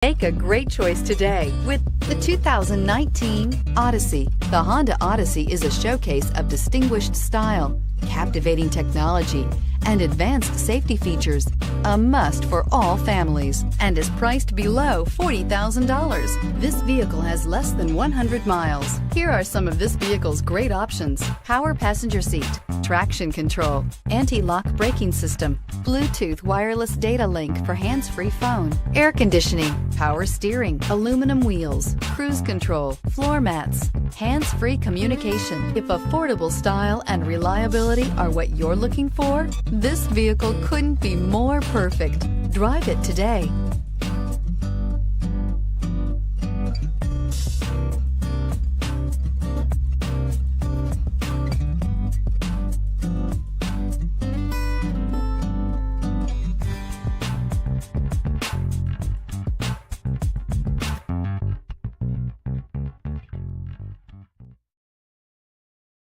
Make a great choice today with the 2019 Odyssey. The Honda Odyssey is a showcase of distinguished style, captivating technology, and advanced safety features. A must for all families and is priced below $40,000. This vehicle has less than 100 miles. Here are some of this vehicle's great options: power passenger seat, traction control, anti-lock braking system, Bluetooth wireless data link for hands-free phone, air conditioning, power steering, aluminum wheels, cruise control, floor mats, hands-free communication. If affordable style and reliability are what you're looking for, this vehicle couldn't be more perfect. Drive it today.